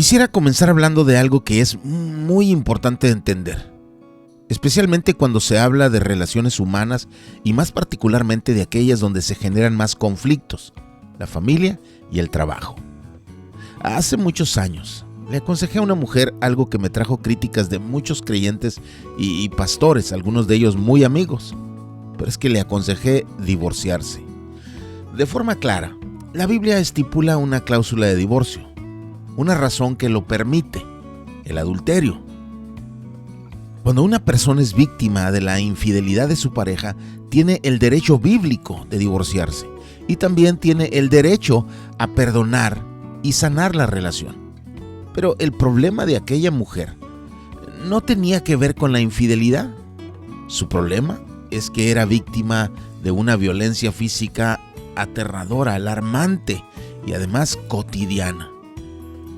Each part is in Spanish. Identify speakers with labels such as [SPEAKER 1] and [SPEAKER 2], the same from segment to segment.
[SPEAKER 1] Quisiera comenzar hablando de algo que es muy importante de entender, especialmente cuando se habla de relaciones humanas y más particularmente de aquellas donde se generan más conflictos, la familia y el trabajo. Hace muchos años le aconsejé a una mujer algo que me trajo críticas de muchos creyentes y pastores, algunos de ellos muy amigos, pero es que le aconsejé divorciarse. De forma clara, la Biblia estipula una cláusula de divorcio, una razón que lo permite, el adulterio. Cuando una persona es víctima de la infidelidad de su pareja, tiene el derecho bíblico de divorciarse y también tiene el derecho a perdonar y sanar la relación. Pero el problema de aquella mujer no tenía que ver con la infidelidad. Su problema es que era víctima de una violencia física aterradora, alarmante y además cotidiana.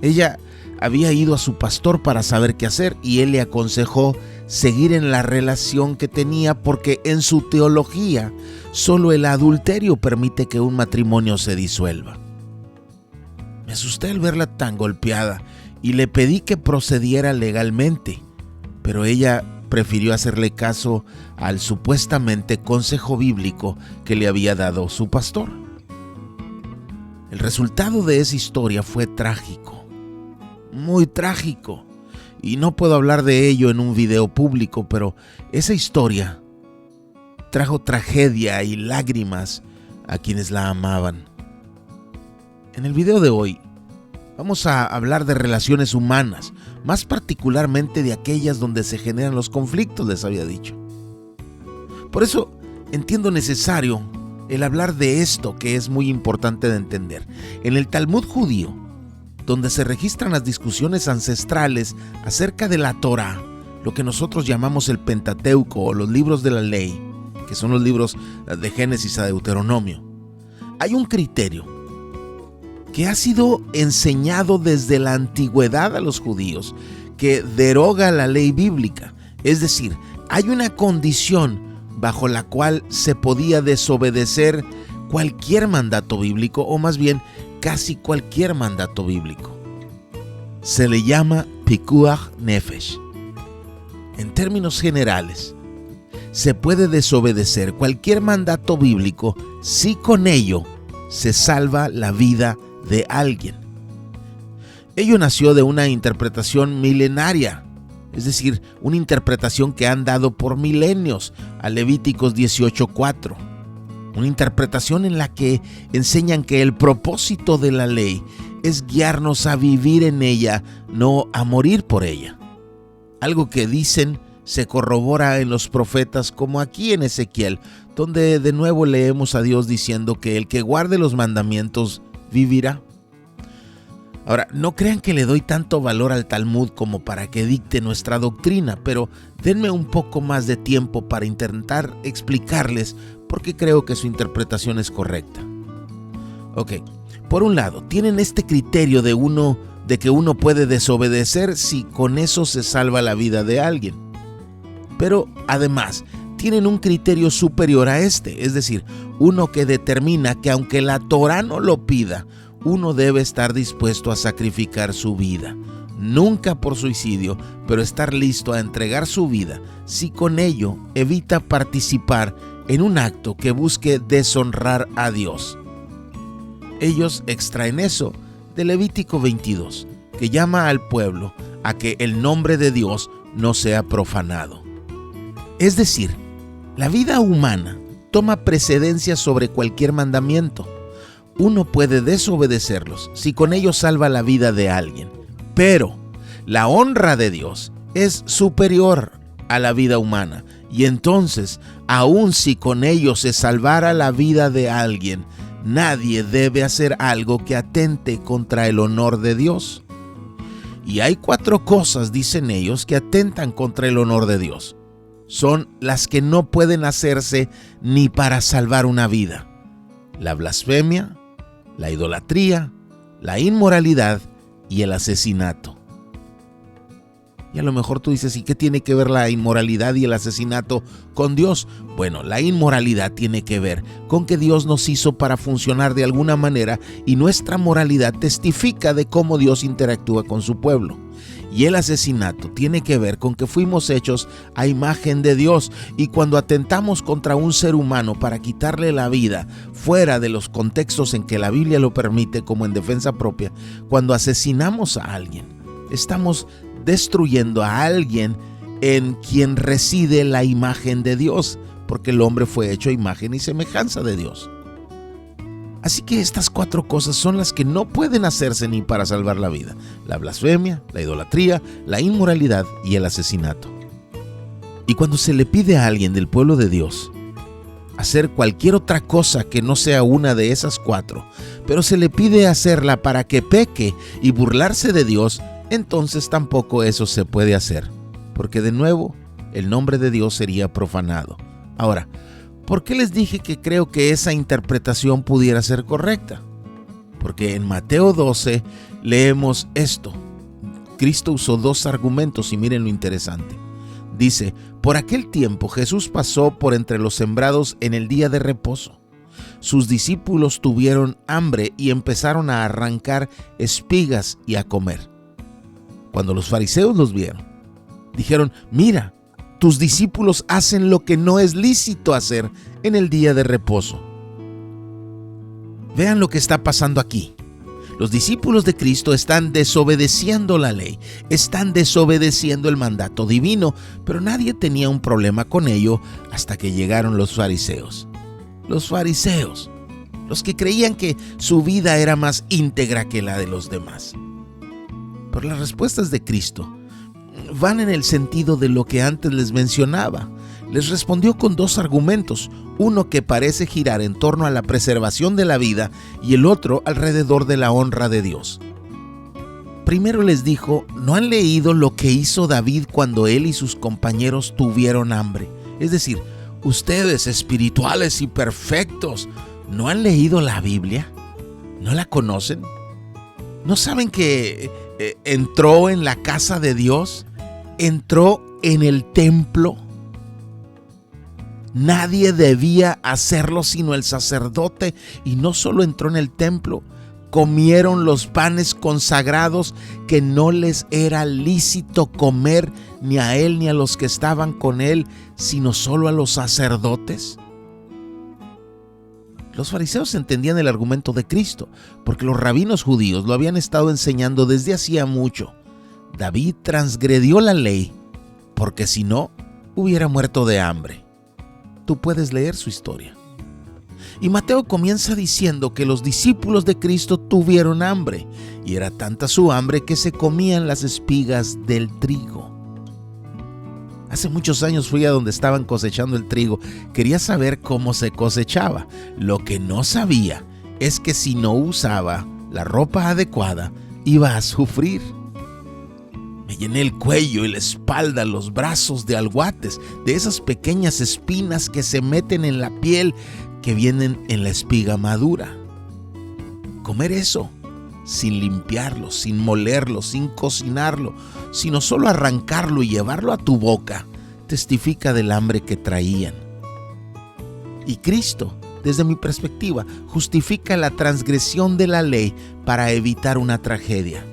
[SPEAKER 1] Ella había ido a su pastor para saber qué hacer y él le aconsejó seguir en la relación que tenía porque en su teología solo el adulterio permite que un matrimonio se disuelva. Me asusté al verla tan golpeada y le pedí que procediera legalmente, pero ella prefirió hacerle caso al supuestamente consejo bíblico que le había dado su pastor. El resultado de esa historia fue trágico. Muy trágico, y no puedo hablar de ello en un video público, pero esa historia trajo tragedia y lágrimas a quienes la amaban. En el video de hoy vamos a hablar de relaciones humanas, más particularmente de aquellas donde se generan los conflictos, les había dicho. Por eso entiendo necesario el hablar de esto que es muy importante de entender. En el Talmud judío, donde se registran las discusiones ancestrales acerca de la Torá, lo que nosotros llamamos el Pentateuco o los libros de la ley, que son los libros de Génesis a Deuteronomio, hay un criterio que ha sido enseñado desde la antigüedad a los judíos, que deroga la ley bíblica. Es decir, hay una condición bajo la cual se podía desobedecer cualquier mandato bíblico, o más bien casi cualquier mandato bíblico. Se le llama Pikuach Nefesh. En términos generales, se puede desobedecer cualquier mandato bíblico si con ello se salva la vida de alguien. Ello nació de una interpretación milenaria, es decir, una interpretación que han dado por milenios a Levíticos 18:4. Una interpretación en la que enseñan que el propósito de la ley es guiarnos a vivir en ella, no a morir por ella. Algo que dicen se corrobora en los profetas, como aquí en Ezequiel, donde de nuevo leemos a Dios diciendo que el que guarde los mandamientos vivirá. Ahora, no crean que le doy tanto valor al Talmud como para que dicte nuestra doctrina, pero denme un poco más de tiempo para intentar explicarles por qué creo que su interpretación es correcta. Ok, por un lado, tienen este criterio de que uno puede desobedecer si con eso se salva la vida de alguien. Pero además, tienen un criterio superior a este, es decir, uno que determina que aunque la Torá no lo pida, uno debe estar dispuesto a sacrificar su vida, nunca por suicidio, pero estar listo a entregar su vida si con ello evita participar en un acto que busque deshonrar a Dios. Ellos extraen eso de Levítico 22, que llama al pueblo a que el nombre de Dios no sea profanado. Es decir, la vida humana toma precedencia sobre cualquier mandamiento. Uno puede desobedecerlos si con ello salva la vida de alguien, pero la honra de Dios es superior a la vida humana, y entonces, aun si con ello se salvara la vida de alguien, nadie debe hacer algo que atente contra el honor de Dios. Y hay 4 cosas, dicen ellos, que atentan contra el honor de Dios. Son las que no pueden hacerse ni para salvar una vida: la blasfemia, la idolatría, la inmoralidad y el asesinato. Y a lo mejor tú dices, ¿y qué tiene que ver la inmoralidad y el asesinato con Dios? Bueno, la inmoralidad tiene que ver con que Dios nos hizo para funcionar de alguna manera y nuestra moralidad testifica de cómo Dios interactúa con su pueblo. Y el asesinato tiene que ver con que fuimos hechos a imagen de Dios y cuando atentamos contra un ser humano para quitarle la vida fuera de los contextos en que la Biblia lo permite, como en defensa propia, cuando asesinamos a alguien, estamos destruyendo a alguien en quien reside la imagen de Dios, porque el hombre fue hecho a imagen y semejanza de Dios. Así que estas 4 cosas son las que no pueden hacerse ni para salvar la vida: la blasfemia, la idolatría, la inmoralidad y el asesinato. Y cuando se le pide a alguien del pueblo de Dios hacer cualquier otra cosa que no sea una de esas 4, pero se le pide hacerla para que peque y burlarse de Dios, entonces tampoco eso se puede hacer, porque de nuevo el nombre de Dios sería profanado. Ahora, ¿por qué les dije que creo que esa interpretación pudiera ser correcta? Porque en Mateo 12 leemos esto. Cristo usó 2 argumentos y miren lo interesante. Dice, por aquel tiempo Jesús pasó por entre los sembrados en el día de reposo. Sus discípulos tuvieron hambre y empezaron a arrancar espigas y a comer. Cuando los fariseos los vieron, dijeron, mira, tus discípulos hacen lo que no es lícito hacer en el día de reposo. Vean lo que está pasando aquí. Los discípulos de Cristo están desobedeciendo la ley, están desobedeciendo el mandato divino, pero nadie tenía un problema con ello hasta que llegaron los fariseos. Los fariseos, los que creían que su vida era más íntegra que la de los demás. Pero las respuestas de Cristo van en el sentido de lo que antes les mencionaba. Les respondió con 2 argumentos, uno que parece girar en torno a la preservación de la vida y el otro alrededor de la honra de Dios. Primero les dijo, ¿no han leído lo que hizo David cuando él y sus compañeros tuvieron hambre? Es decir, ustedes espirituales y perfectos, ¿no han leído la Biblia? ¿No la conocen? ¿No saben que entró en la casa de Dios? ¿Entró en el templo? Nadie debía hacerlo sino el sacerdote, y no solo entró en el templo, comieron los panes consagrados que no les era lícito comer ni a él ni a los que estaban con él, sino solo a los sacerdotes. Los fariseos entendían el argumento de Cristo, porque los rabinos judíos lo habían estado enseñando desde hacía mucho. David transgredió la ley, porque si no, hubiera muerto de hambre. Tú puedes leer su historia. Y Mateo comienza diciendo que los discípulos de Cristo tuvieron hambre, y era tanta su hambre que se comían las espigas del trigo. Hace muchos años fui a donde estaban cosechando el trigo. Quería saber cómo se cosechaba. Lo que no sabía es que si no usaba la ropa adecuada, iba a sufrir. Me llené el cuello y la espalda, los brazos de alguates, de esas pequeñas espinas que se meten en la piel, que vienen en la espiga madura. Comer eso, sin limpiarlo, sin molerlo, sin cocinarlo, sino solo arrancarlo y llevarlo a tu boca, testifica del hambre que traían. Y Cristo, desde mi perspectiva, justifica la transgresión de la ley para evitar una tragedia,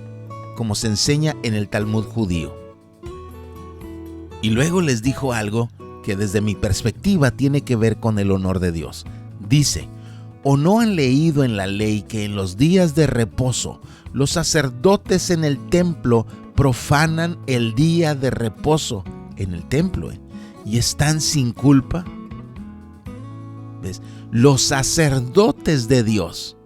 [SPEAKER 1] como se enseña en el Talmud judío. Y luego les dijo algo que desde mi perspectiva tiene que ver con el honor de Dios. Dice, ¿o no han leído en la ley que en los días de reposo los sacerdotes en el templo profanan el día de reposo en el templo y están sin culpa? ¿Ves? Los sacerdotes de Dios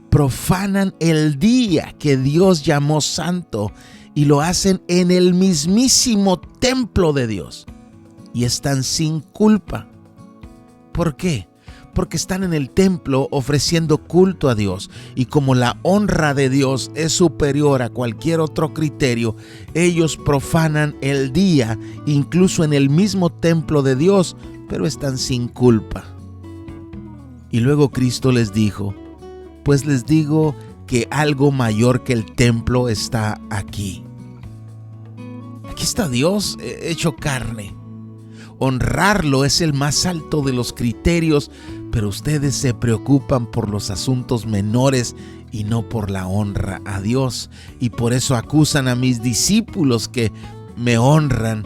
[SPEAKER 1] profanan el día que Dios llamó santo y lo hacen en el mismísimo templo de Dios y están sin culpa. ¿Por qué? Porque están en el templo ofreciendo culto a Dios, y como la honra de Dios es superior a cualquier otro criterio, ellos profanan el día incluso en el mismo templo de Dios, pero están sin culpa. Y luego Cristo les dijo, pues les digo que algo mayor que el templo está aquí. Aquí está Dios hecho carne. Honrarlo es el más alto de los criterios, pero ustedes se preocupan por los asuntos menores y no por la honra a Dios. Y por eso acusan a mis discípulos que me honran,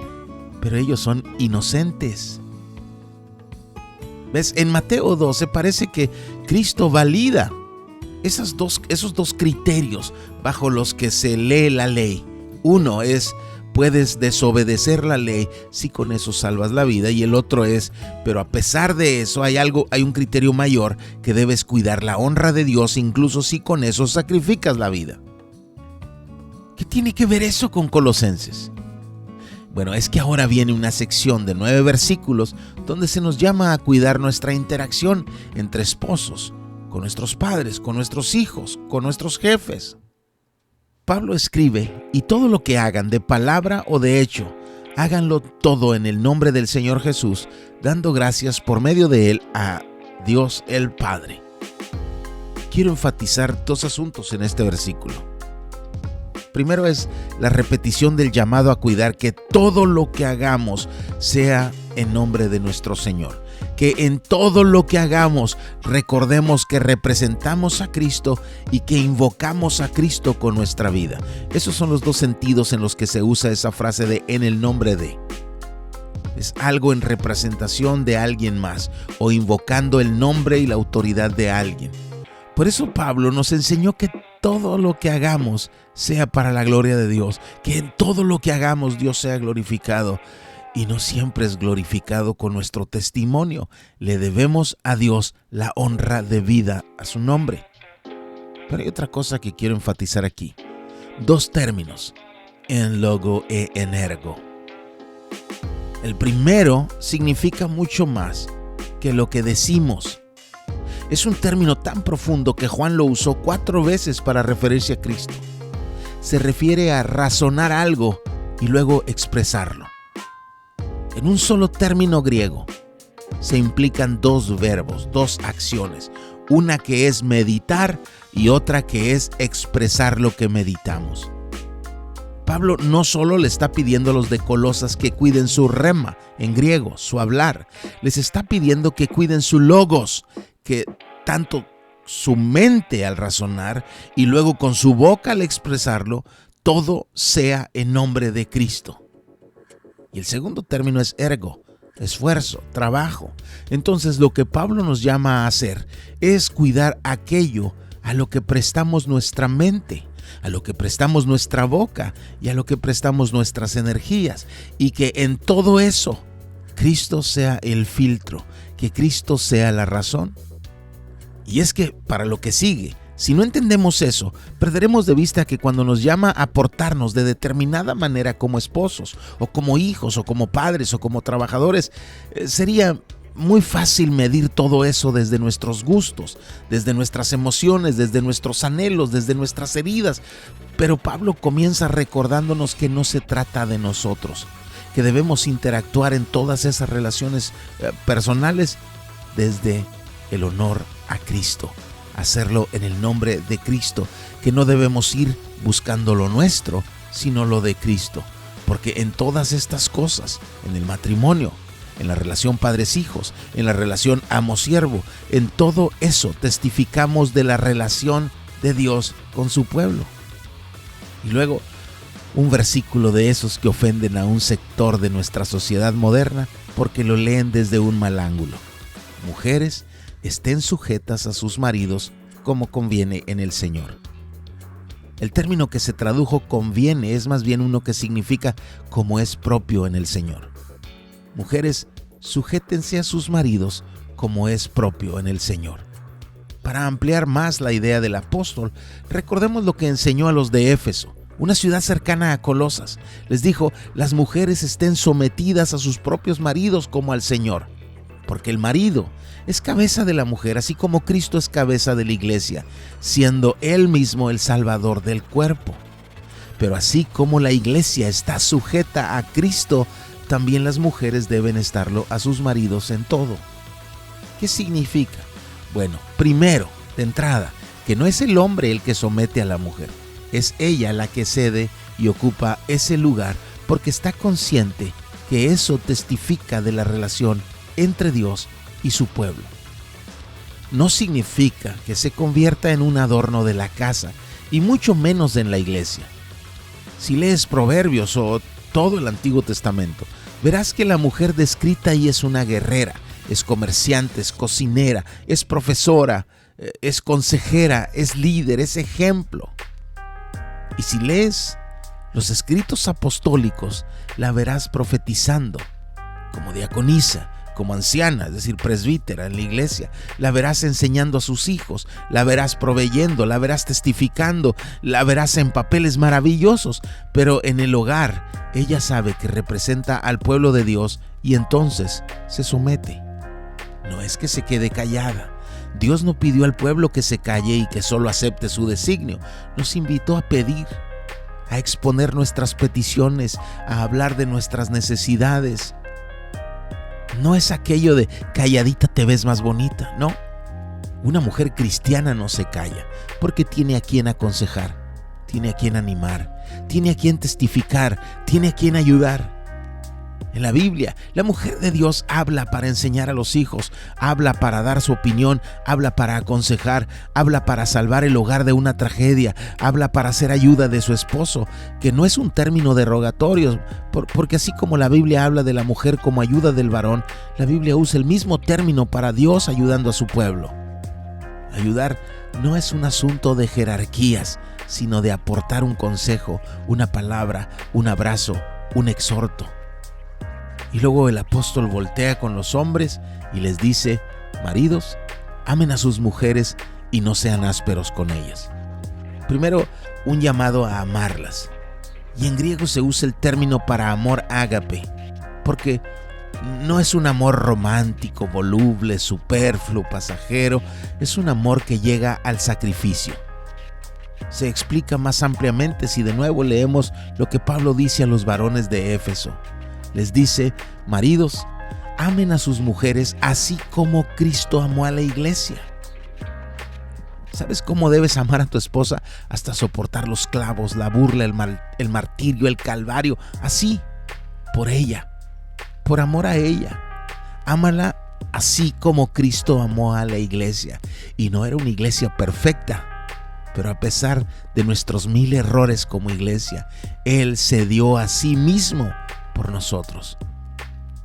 [SPEAKER 1] pero ellos son inocentes. ¿Ves? En Mateo 12 parece que Cristo valida esos dos criterios bajo los que se lee la ley. Uno es: puedes desobedecer la ley si con eso salvas la vida, y el otro es: pero a pesar de eso hay un criterio mayor, que debes cuidar la honra de Dios incluso si con eso sacrificas la vida. ¿Qué tiene que ver eso con Colosenses? Bueno, es que ahora viene una sección de 9 versículos donde se nos llama a cuidar nuestra interacción entre esposos, con nuestros padres, con nuestros hijos, con nuestros jefes. Pablo escribe: y todo lo que hagan de palabra o de hecho, háganlo todo en el nombre del Señor Jesús, dando gracias por medio de Él a Dios el Padre. Quiero enfatizar 2 asuntos en este versículo. Primero es la repetición del llamado a cuidar que todo lo que hagamos sea en nombre de nuestro Señor. Que en todo lo que hagamos recordemos que representamos a Cristo y que invocamos a Cristo con nuestra vida. Esos son los 2 sentidos en los que se usa esa frase de en el nombre de. Es algo en representación de alguien más o invocando el nombre y la autoridad de alguien. Por eso Pablo nos enseñó que todo lo que hagamos sea para la gloria de Dios, que en todo lo que hagamos Dios sea glorificado. Y no siempre es glorificado con nuestro testimonio. Le debemos a Dios la honra debida a su nombre. Pero hay otra cosa que quiero enfatizar aquí. 2 términos: en logo e en ergo. El primero significa mucho más que lo que decimos. Es un término tan profundo que Juan lo usó 4 veces para referirse a Cristo. Se refiere a razonar algo y luego expresarlo. En un solo término griego se implican 2 verbos, 2 acciones. Una que es meditar y otra que es expresar lo que meditamos. Pablo no solo le está pidiendo a los de Colosas que cuiden su rema, en griego, su hablar. Les está pidiendo que cuiden su logos, que tanto su mente al razonar y luego con su boca al expresarlo, todo sea en nombre de Cristo. Y el segundo término es ergo, esfuerzo, trabajo. Entonces lo que Pablo nos llama a hacer es cuidar aquello a lo que prestamos nuestra mente, a lo que prestamos nuestra boca y a lo que prestamos nuestras energías. Y que en todo eso Cristo sea el filtro, que Cristo sea la razón. Y es que para lo que sigue, si no entendemos eso, perderemos de vista que cuando nos llama a portarnos de determinada manera como esposos, o como hijos, o como padres, o como trabajadores, sería muy fácil medir todo eso desde nuestros gustos, desde nuestras emociones, desde nuestros anhelos, desde nuestras heridas. Pero Pablo comienza recordándonos que no se trata de nosotros, que debemos interactuar en todas esas relaciones personales desde el honor a Cristo, hacerlo en el nombre de Cristo, que no debemos ir buscando lo nuestro, sino lo de Cristo, porque en todas estas cosas, en el matrimonio, en la relación padres-hijos, en la relación amo-siervo, en todo eso testificamos de la relación de Dios con su pueblo. Y luego, un versículo de esos que ofenden a un sector de nuestra sociedad moderna porque lo leen desde un mal ángulo. Mujeres, estén sujetas a sus maridos como conviene en el Señor. El término que se tradujo conviene es más bien uno que significa como es propio en el Señor. Mujeres, sujétense a sus maridos como es propio en el Señor. Para ampliar más la idea del apóstol, recordemos lo que enseñó a los de Éfeso, una ciudad cercana a Colosas. Les dijo: las mujeres estén sometidas a sus propios maridos como al Señor, porque el marido es cabeza de la mujer, así como Cristo es cabeza de la iglesia, siendo Él mismo el Salvador del cuerpo. Pero así como la iglesia está sujeta a Cristo, también las mujeres deben estarlo a sus maridos en todo. ¿Qué significa? Bueno, primero, de entrada, que no es el hombre el que somete a la mujer, es ella la que cede y ocupa ese lugar porque está consciente que eso testifica de la relación entre Dios y su pueblo. No significa que se convierta en un adorno de la casa, y mucho menos en la iglesia. Si lees Proverbios o todo el Antiguo Testamento, verás que la mujer descrita ahí es una guerrera, es comerciante, es cocinera, es profesora, es consejera, es líder, es ejemplo. Y si lees los escritos apostólicos, la verás profetizando como diaconisa, como anciana, es decir, presbítera en la iglesia. La verás enseñando a sus hijos, la verás proveyendo, la verás testificando, la verás en papeles maravillosos, pero en el hogar ella sabe que representa al pueblo de Dios y entonces se somete. No es que se quede callada. Dios no pidió al pueblo que se calle y que solo acepte su designio. Nos invitó a pedir, a exponer nuestras peticiones, a hablar de nuestras necesidades. No es aquello de calladita te ves más bonita, no. Una mujer cristiana no se calla porque tiene a quien aconsejar, tiene a quien animar, tiene a quien testificar, tiene a quien ayudar. En la Biblia, la mujer de Dios habla para enseñar a los hijos, habla para dar su opinión, habla para aconsejar, habla para salvar el hogar de una tragedia, habla para hacer ayuda de su esposo, que no es un término derogatorio, porque así como la Biblia habla de la mujer como ayuda del varón, la Biblia usa el mismo término para Dios ayudando a su pueblo. Ayudar no es un asunto de jerarquías, sino de aportar un consejo, una palabra, un abrazo, un exhorto. Y luego el apóstol voltea con los hombres y les dice: maridos, amen a sus mujeres y no sean ásperos con ellas. Primero, un llamado a amarlas. Y en griego se usa el término para amor ágape, porque no es un amor romántico, voluble, superfluo, pasajero. Es un amor que llega al sacrificio. Se explica más ampliamente si de nuevo leemos lo que Pablo dice a los varones de Éfeso. Les dice: maridos, amen a sus mujeres así como Cristo amó a la iglesia. ¿Sabes cómo debes amar a tu esposa? Hasta soportar los clavos, la burla, el martirio, el calvario. Así, por ella, por amor a ella. Ámala así como Cristo amó a la iglesia. Y no era una iglesia perfecta, pero a pesar de nuestros 1000 errores como iglesia, Él se dio a sí mismo por nosotros,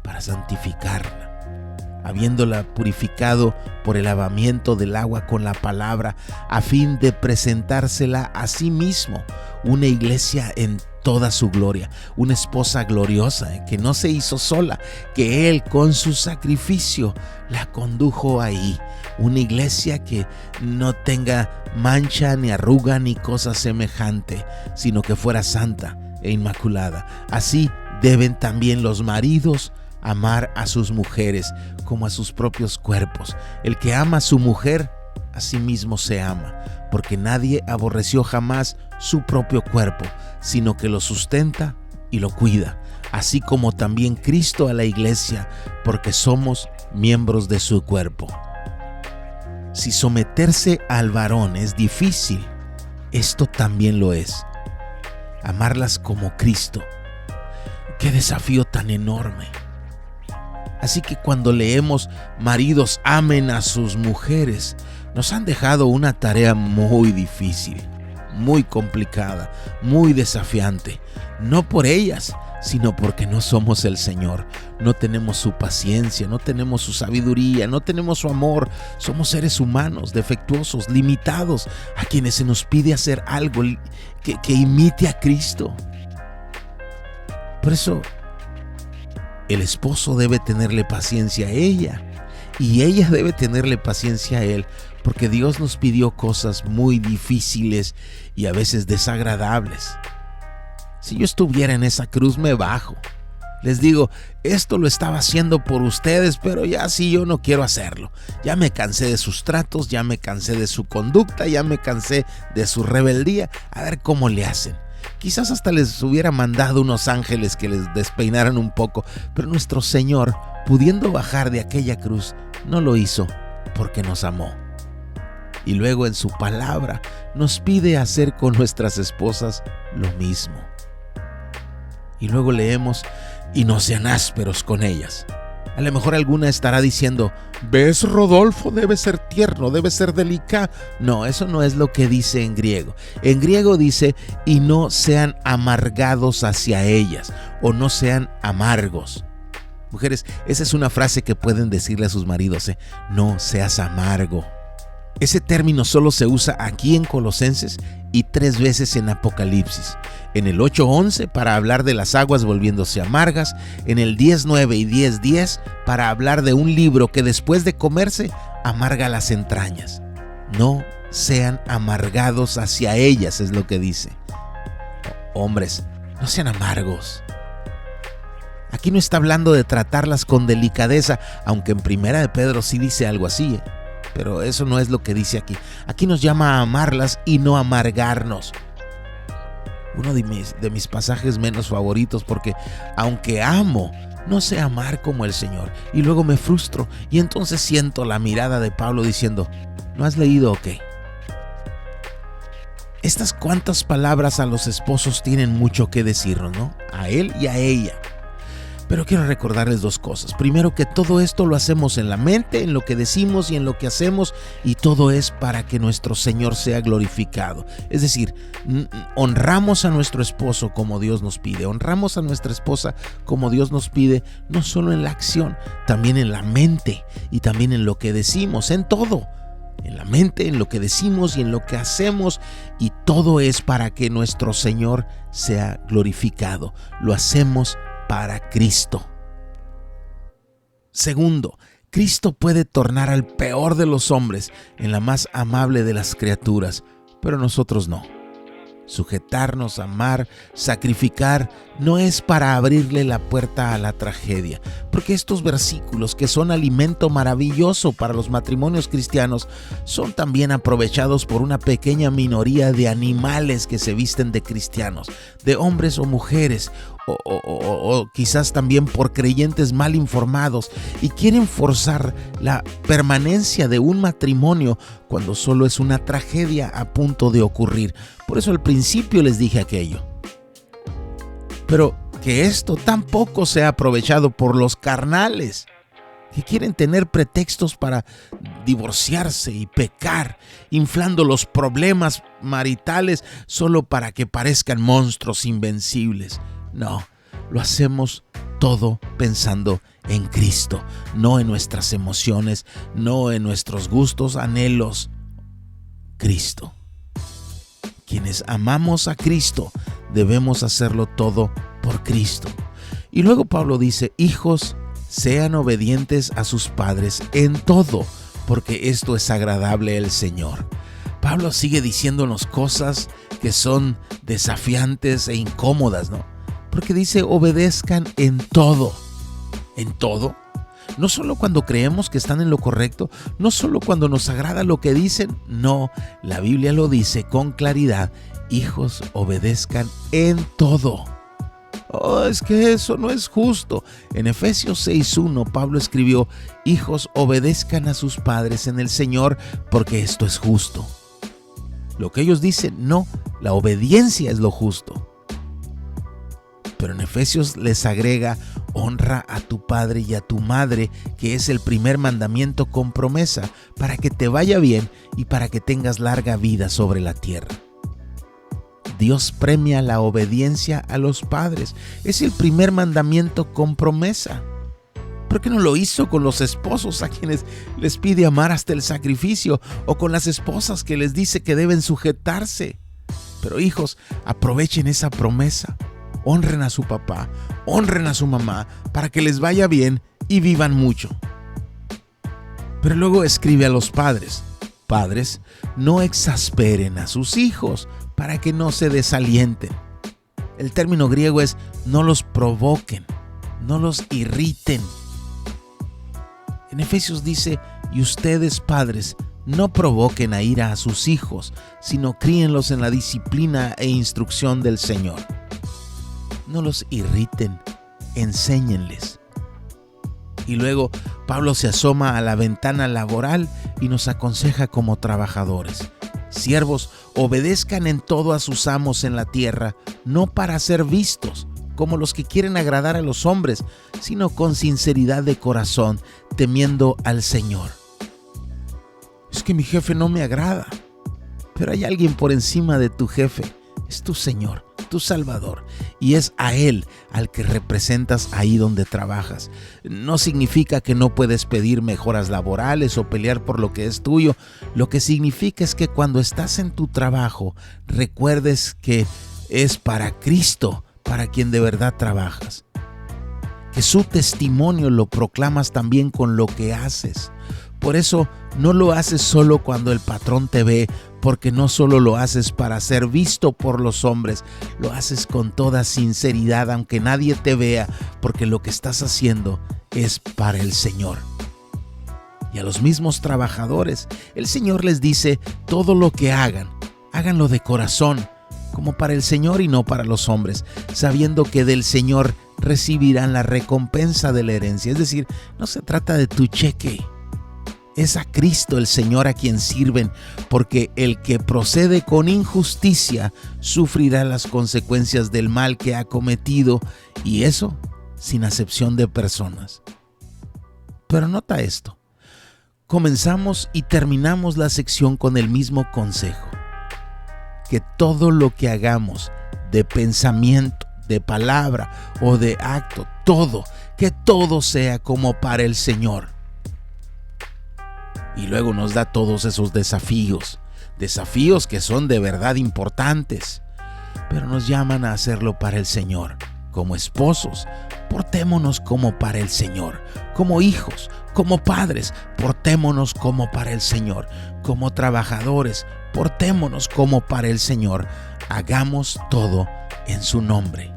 [SPEAKER 1] para santificarla, habiéndola purificado por el lavamiento del agua con la palabra, a fin de presentársela a sí mismo, una iglesia en toda su gloria, una esposa gloriosa, que no se hizo sola, que Él con su sacrificio la condujo ahí, una iglesia que no tenga mancha ni arruga ni cosa semejante, sino que fuera santa e inmaculada. Así deben también los maridos amar a sus mujeres como a sus propios cuerpos. El que ama a su mujer, a sí mismo se ama, porque nadie aborreció jamás su propio cuerpo, sino que lo sustenta y lo cuida, así como también Cristo a la iglesia, porque somos miembros de su cuerpo. Si someterse al varón es difícil, esto también lo es. Amarlas como Cristo. ¡Qué desafío tan enorme! Así que cuando leemos maridos amen a sus mujeres, nos han dejado una tarea muy difícil, muy complicada, muy desafiante. No por ellas, sino porque no somos el Señor. No tenemos su paciencia, no tenemos su sabiduría, no tenemos su amor. Somos seres humanos, defectuosos, limitados, a quienes se nos pide hacer algo que imite a Cristo. Por eso, el esposo debe tenerle paciencia a ella y ella debe tenerle paciencia a él, porque Dios nos pidió cosas muy difíciles y a veces desagradables. Si yo estuviera en esa cruz, me bajo. Les digo, esto lo estaba haciendo por ustedes, pero ya sí yo no quiero hacerlo. Ya me cansé de sus tratos, ya me cansé de su conducta, ya me cansé de su rebeldía. A ver cómo le hacen. Quizás hasta les hubiera mandado unos ángeles que les despeinaran un poco, pero nuestro Señor, pudiendo bajar de aquella cruz, no lo hizo porque nos amó. Y luego en su palabra nos pide hacer con nuestras esposas lo mismo. Y luego leemos, y no sean ásperos con ellas. A lo mejor alguna estará diciendo, ¿ves, Rodolfo? Debe ser tierno, debe ser delicado. No, eso no es lo que dice en griego. En griego dice, y no sean amargados hacia ellas, o no sean amargos. Mujeres, esa es una frase que pueden decirle a sus maridos, no seas amargo. Ese término solo se usa aquí en Colosenses y 3 veces en Apocalipsis. En el 8:11 para hablar de las aguas volviéndose amargas, en el 10:9 y 10:10 para hablar de un libro que después de comerse amarga las entrañas. No sean amargados hacia ellas, es lo que dice. Hombres, no sean amargos. Aquí no está hablando de tratarlas con delicadeza, aunque en Primera de Pedro sí dice algo así, pero eso no es lo que dice aquí. Aquí nos llama a amarlas y no amargarnos. Uno de mis pasajes menos favoritos, porque aunque amo, no sé amar como el Señor. Y luego me frustro y entonces siento la mirada de Pablo diciendo, ¿no has leído o qué? Estas cuantas palabras a los esposos tienen mucho que decirnos, ¿no? A él y a ella. Pero quiero recordarles 2 cosas. Primero, que todo esto lo hacemos en la mente, en lo que decimos y en lo que hacemos, y todo es para que nuestro Señor sea glorificado. Es decir, honramos a nuestro esposo como Dios nos pide, honramos a nuestra esposa como Dios nos pide, no solo en la acción, también en la mente y también en lo que decimos, en todo. En la mente, en lo que decimos y en lo que hacemos, y todo es para que nuestro Señor sea glorificado. Lo hacemos para Cristo. Segundo, Cristo puede tornar al peor de los hombres en la más amable de las criaturas, pero nosotros no. Sujetarnos, amar, sacrificar, no es para abrirle la puerta a la tragedia, porque estos versículos, que son alimento maravilloso para los matrimonios cristianos, son también aprovechados por una pequeña minoría de animales que se visten de cristianos, de hombres o mujeres, o quizás también por creyentes mal informados, y quieren forzar la permanencia de un matrimonio cuando solo es una tragedia a punto de ocurrir. Por eso al principio les dije aquello. Pero que esto tampoco sea aprovechado por los carnales, que quieren tener pretextos para divorciarse y pecar, inflando los problemas maritales solo para que parezcan monstruos invencibles. No, lo hacemos todo pensando en Cristo, no en nuestras emociones, no en nuestros gustos, anhelos. Cristo. Quienes amamos a Cristo, debemos hacerlo todo por Cristo. Y luego Pablo dice, hijos, sean obedientes a sus padres en todo, porque esto es agradable al Señor. Pablo sigue diciéndonos cosas que son desafiantes e incómodas, ¿no? Porque dice, obedezcan en todo. ¿En todo? No solo cuando creemos que están en lo correcto, no solo cuando nos agrada lo que dicen, no, la Biblia lo dice con claridad, hijos, obedezcan en todo. Oh, es que eso no es justo. En Efesios 6:1 Pablo escribió, hijos, obedezcan a sus padres en el Señor, porque esto es justo. Lo que ellos dicen, no, la obediencia es lo justo. Pero en Efesios les agrega, honra a tu padre y a tu madre, que es el primer mandamiento con promesa, para que te vaya bien y para que tengas larga vida sobre la tierra. Dios premia la obediencia a los padres. Es el primer mandamiento con promesa. ¿Por qué no lo hizo con los esposos a quienes les pide amar hasta el sacrificio, o con las esposas que les dice que deben sujetarse? Pero hijos, aprovechen esa promesa. Honren a su papá, honren a su mamá, para que les vaya bien y vivan mucho. Pero luego escribe a los padres, padres, no exasperen a sus hijos para que no se desalienten. El término griego es no los provoquen, no los irriten. En Efesios dice, y ustedes padres, no provoquen a ira a sus hijos, sino críenlos en la disciplina e instrucción del Señor. No los irriten, enséñenles. Y luego Pablo se asoma a la ventana laboral y nos aconseja como trabajadores. Siervos, obedezcan en todo a sus amos en la tierra, no para ser vistos, como los que quieren agradar a los hombres, sino con sinceridad de corazón, temiendo al Señor. Es que mi jefe no me agrada, pero hay alguien por encima de tu jefe. Es tu Señor, tu Salvador, y es a Él al que representas ahí donde trabajas. No significa que no puedes pedir mejoras laborales o pelear por lo que es tuyo. Lo que significa es que cuando estás en tu trabajo, recuerdes que es para Cristo, para quien de verdad trabajas. Que su testimonio lo proclamas también con lo que haces. Por eso no lo haces solo cuando el patrón te ve, porque no solo lo haces para ser visto por los hombres, lo haces con toda sinceridad, aunque nadie te vea, porque lo que estás haciendo es para el Señor. Y a los mismos trabajadores, el Señor les dice: todo lo que hagan, háganlo de corazón, como para el Señor y no para los hombres, sabiendo que del Señor recibirán la recompensa de la herencia. Es decir, no se trata de tu cheque. Es a Cristo el Señor a quien sirven, porque el que procede con injusticia sufrirá las consecuencias del mal que ha cometido, y eso sin acepción de personas. Pero nota esto, comenzamos y terminamos la sección con el mismo consejo: que todo lo que hagamos, de pensamiento, de palabra o de acto, que todo sea como para el Señor. Y luego nos da todos esos desafíos que son de verdad importantes, pero nos llaman a hacerlo para el Señor. Como esposos, portémonos como para el Señor. Como hijos, como padres, portémonos como para el Señor. Como trabajadores, portémonos como para el Señor. Hagamos todo en su nombre.